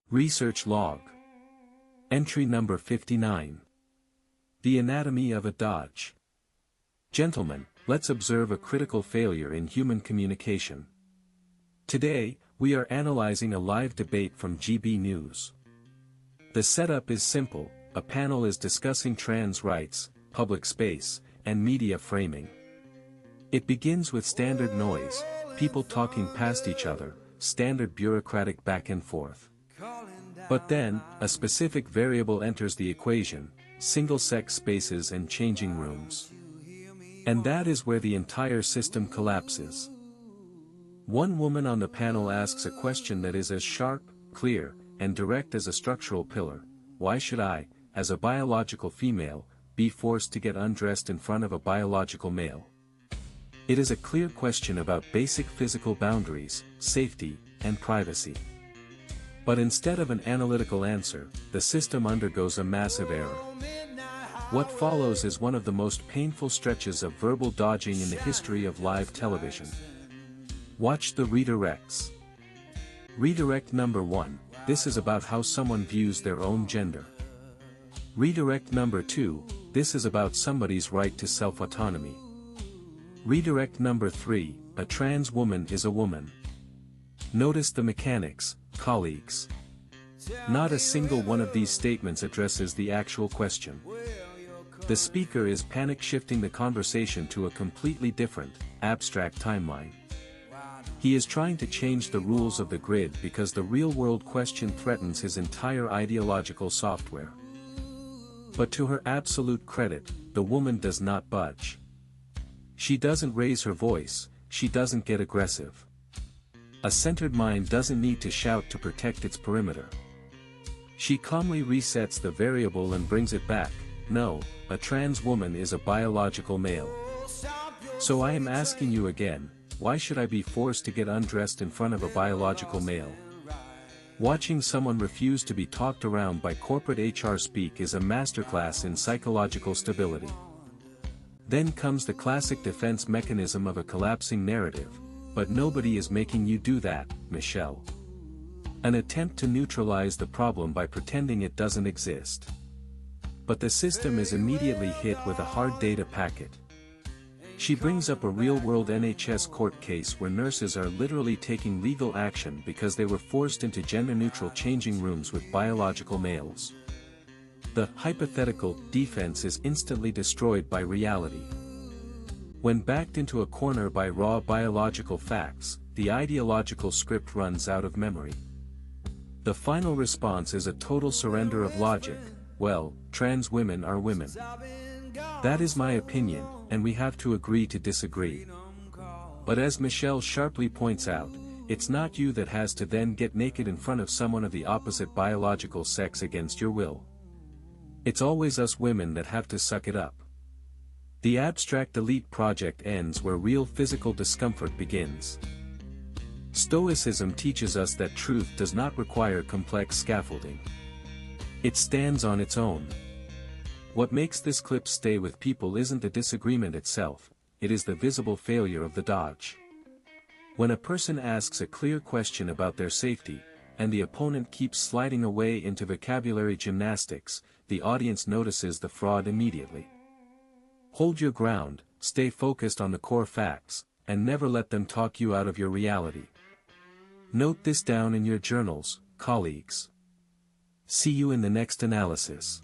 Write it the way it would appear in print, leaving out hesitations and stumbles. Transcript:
Research log. Entry number 59. The anatomy of a dodge. Gentlemen, let's observe a critical failure in human communication. Today, we are analyzing a live debate from GB News. The setup is simple, a panel is discussing trans rights, public space, and media framing. It begins with standard noise, people talking past each other, standard bureaucratic back and forth. But then, a specific variable enters the equation, single-sex spaces and changing rooms. And that is where the entire system collapses. One woman on the panel asks a question that is as sharp, clear, and direct as a structural pillar: why should I, as a biological female, be forced to get undressed in front of a biological male? It is a clear question about basic physical boundaries, safety, and privacy. But instead of an analytical answer, the system undergoes a massive error. What follows is one of the most painful stretches of verbal dodging in the history of live television. Watch the redirects. Redirect number 1, this is about how someone views their own gender. Redirect number 2, this is about somebody's right to self-autonomy. Redirect number 3, a trans woman is a woman. Notice the mechanics, colleagues. Not a single one of these statements addresses the actual question. The speaker is panic-shifting the conversation to a completely different, abstract timeline. He is trying to change the rules of the grid because the real-world question threatens his entire ideological software. But to her absolute credit, the woman does not budge. She doesn't raise her voice, she doesn't get aggressive. A centered mind doesn't need to shout to protect its perimeter. She calmly resets the variable and brings it back: no, a trans woman is a biological male. So I am asking you again, why should I be forced to get undressed in front of a biological male? Watching someone refuse to be talked around by corporate HR speak is a masterclass in psychological stability. Then comes the classic defense mechanism of a collapsing narrative: but nobody is making you do that, Michelle. An attempt to neutralize the problem by pretending it doesn't exist. But the system is immediately hit with a hard data packet. She brings up a real-world NHS court case where nurses are literally taking legal action because they were forced into gender-neutral changing rooms with biological males. The hypothetical defense is instantly destroyed by reality. When backed into a corner by raw biological facts, the ideological script runs out of memory. The final response is a total surrender of logic: well, trans women are women. That is my opinion, and we have to agree to disagree. But as Michelle sharply points out, it's not you that has to then get naked in front of someone of the opposite biological sex against your will. It's always us women that have to suck it up. The abstract elite project ends where real physical discomfort begins. Stoicism teaches us that truth does not require complex scaffolding. It stands on its own. What makes this clip stay with people isn't the disagreement itself, it is the visible failure of the dodge. When a person asks a clear question about their safety, and the opponent keeps sliding away into vocabulary gymnastics, the audience notices the fraud immediately. Hold your ground, stay focused on the core facts, and never let them talk you out of your reality. Note this down in your journals, colleagues. See you in the next analysis.